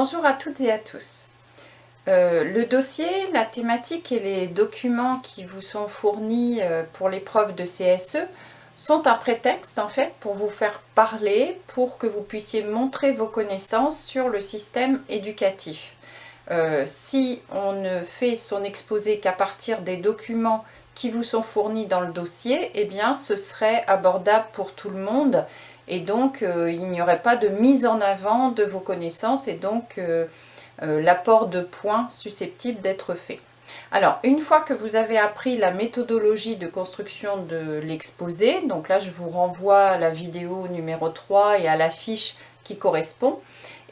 Bonjour à toutes et à tous. Le dossier, la thématique et les documents qui vous sont fournis pour l'épreuve de CSE sont un prétexte en fait pour vous faire parler, pour que vous puissiez montrer vos connaissances sur le système éducatif. Si on ne fait son exposé qu'à partir des documents qui vous sont fournis dans le dossier, eh bien ce serait abordable pour tout le monde et donc il n'y aurait pas de mise en avant de vos connaissances et donc l'apport de points susceptibles d'être fait. Alors, une fois que vous avez appris la méthodologie de construction de l'exposé, donc là je vous renvoie à la vidéo numéro 3 et à la fiche qui correspond,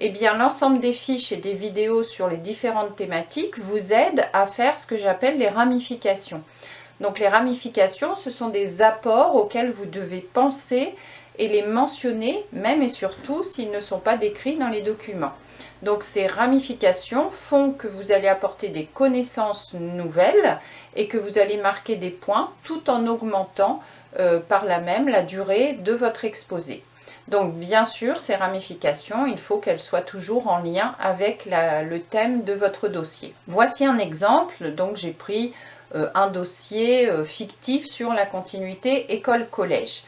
eh bien l'ensemble des fiches et des vidéos sur les différentes thématiques vous aident à faire ce que j'appelle les ramifications. Donc les ramifications, ce sont des apports auxquels vous devez penser et les mentionner, même et surtout s'ils ne sont pas décrits dans les documents. Donc ces ramifications font que vous allez apporter des connaissances nouvelles et que vous allez marquer des points tout en augmentant par là même la durée de votre exposé. Donc bien sûr, ces ramifications, il faut qu'elles soient toujours en lien avec le thème de votre dossier. Voici un exemple. Donc j'ai pris un dossier fictif sur la continuité école-collège.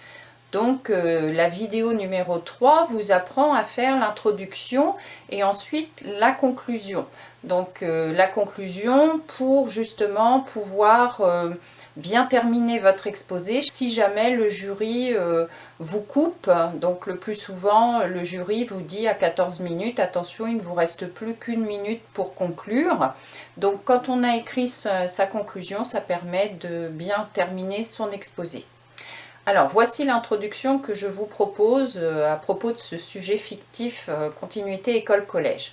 Donc la vidéo numéro 3 vous apprend à faire l'introduction et ensuite la conclusion. Donc la conclusion pour justement pouvoir bien terminer votre exposé si jamais le jury vous coupe. Donc le plus souvent le jury vous dit à 14 minutes, attention il ne vous reste plus qu'une minute pour conclure. Donc quand on a écrit sa conclusion, ça permet de bien terminer son exposé. Alors, voici l'introduction que je vous propose à propos de ce sujet fictif continuité école-collège.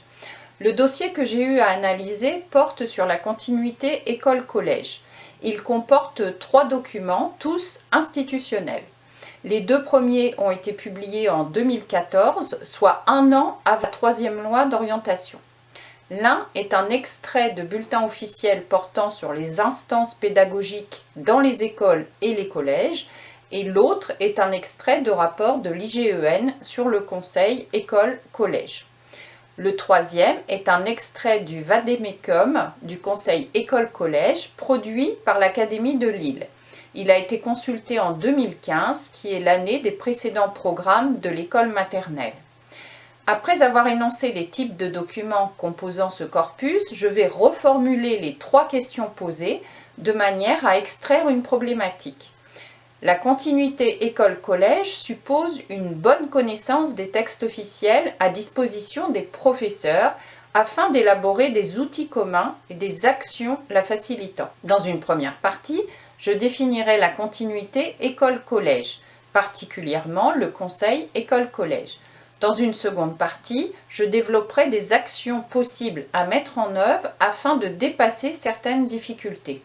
Le dossier que j'ai eu à analyser porte sur la continuité école-collège. Il comporte 3 documents, tous institutionnels. Les 2 premiers ont été publiés en 2014, soit 1 an avant la 3e loi d'orientation. L'un est un extrait de bulletin officiel portant sur les instances pédagogiques dans les écoles et les collèges, et l'autre est un extrait de rapport de l'IGEN sur le conseil école-collège. Le troisième est un extrait du Vademecum du conseil école-collège produit par l'Académie de Lille. Il a été consulté en 2015, qui est l'année des précédents programmes de l'école maternelle. Après avoir énoncé les types de documents composant ce corpus, je vais reformuler les 3 questions posées de manière à extraire une problématique. La continuité école-collège suppose une bonne connaissance des textes officiels à disposition des professeurs afin d'élaborer des outils communs et des actions la facilitant. Dans une première partie, je définirai la continuité école-collège, particulièrement le conseil école-collège. Dans une seconde partie, je développerai des actions possibles à mettre en œuvre afin de dépasser certaines difficultés.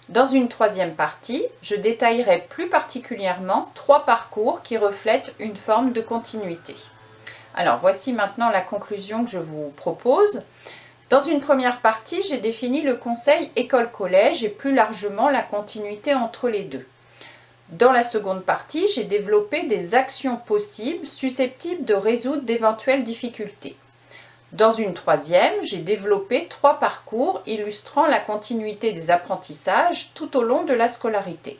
Dans une troisième partie, je détaillerai plus particulièrement 3 parcours qui reflètent une forme de continuité. Alors voici maintenant la conclusion que je vous propose. Dans une première partie, j'ai défini le conseil école-collège et plus largement la continuité entre les deux. Dans la seconde partie, j'ai développé des actions possibles susceptibles de résoudre d'éventuelles difficultés. Dans une troisième, j'ai développé 3 parcours illustrant la continuité des apprentissages tout au long de la scolarité.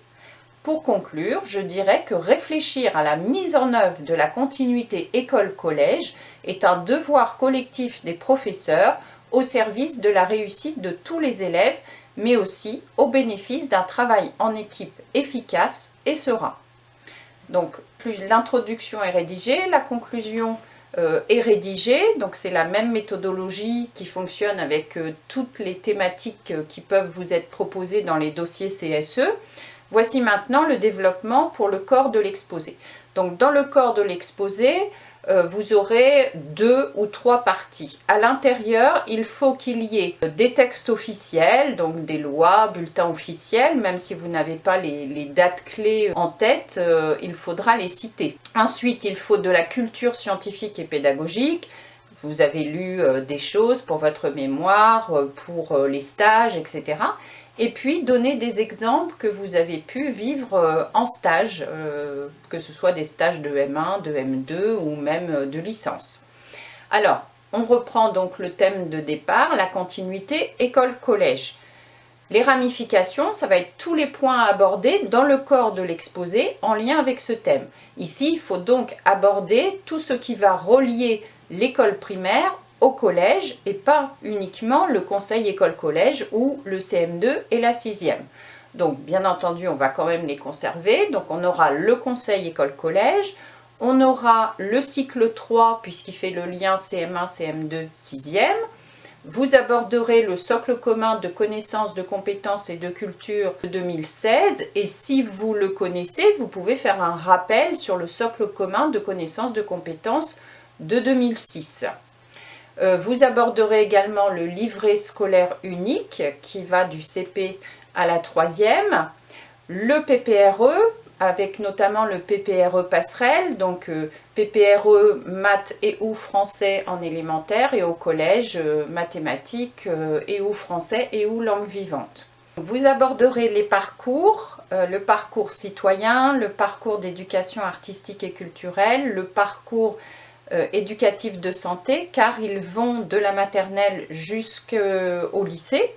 Pour conclure, je dirais que réfléchir à la mise en œuvre de la continuité école-collège est un devoir collectif des professeurs au service de la réussite de tous les élèves, mais aussi au bénéfice d'un travail en équipe efficace et serein. Donc, plus l'introduction est rédigée, la conclusion est rédigée, donc c'est la même méthodologie qui fonctionne avec toutes les thématiques qui peuvent vous être proposées dans les dossiers CSE. Voici maintenant le développement pour le corps de l'exposé. Donc dans le corps de l'exposé, vous aurez 2 ou 3 parties. À l'intérieur, il faut qu'il y ait des textes officiels, donc des lois, bulletins officiels, même si vous n'avez pas les dates clés en tête, il faudra les citer. Ensuite, il faut de la culture scientifique et pédagogique. Vous avez lu des choses pour votre mémoire, pour les stages, etc. Et puis donner des exemples que vous avez pu vivre en stage, que ce soit des stages de M1, de M2 ou même de licence. Alors, on reprend donc le thème de départ, la continuité école-collège. Les ramifications, ça va être tous les points à aborder dans le corps de l'exposé en lien avec ce thème. Ici, il faut donc aborder tout ce qui va relier l'école primaire au collège et pas uniquement le conseil école-collège ou le CM2 et la 6e. Donc, bien entendu, on va quand même les conserver. Donc, on aura le conseil école-collège, on aura le cycle 3 puisqu'il fait le lien CM1, CM2, 6e. Vous aborderez le socle commun de connaissances, de compétences et de culture de 2016 et si vous le connaissez, vous pouvez faire un rappel sur le socle commun de connaissances, de compétences de 2006. Vous aborderez également le livret scolaire unique qui va du CP à la 3e, le PPRE avec notamment le PPRE passerelle, donc PPRE maths et ou français en élémentaire et au collège mathématiques et ou français et ou langue vivante. Vous aborderez les parcours, le parcours citoyen, le parcours d'éducation artistique et culturelle, le parcours éducatif de santé car ils vont de la maternelle jusqu'au lycée.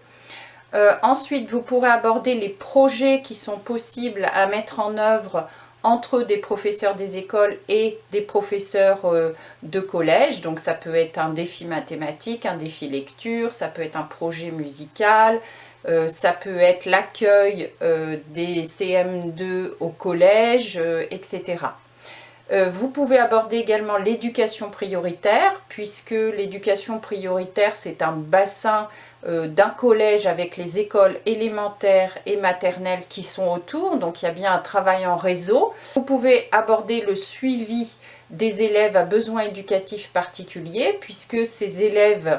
Ensuite, vous pourrez aborder les projets qui sont possibles à mettre en œuvre entre des professeurs des écoles et des professeurs de collège. Donc ça peut être un défi mathématique, un défi lecture, ça peut être un projet musical, ça peut être l'accueil des CM2 au collège, etc. Vous pouvez aborder également l'éducation prioritaire, puisque l'éducation prioritaire c'est un bassin d'un collège avec les écoles élémentaires et maternelles qui sont autour, donc il y a bien un travail en réseau. Vous pouvez aborder le suivi des élèves à besoins éducatifs particuliers, puisque ces élèves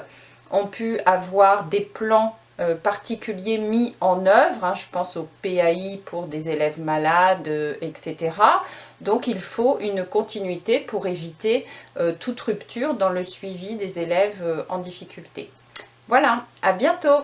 ont pu avoir des plans particuliers mis en œuvre, je pense au PAI pour des élèves malades, etc. Donc il faut une continuité pour éviter toute rupture dans le suivi des élèves en difficulté. Voilà, à bientôt!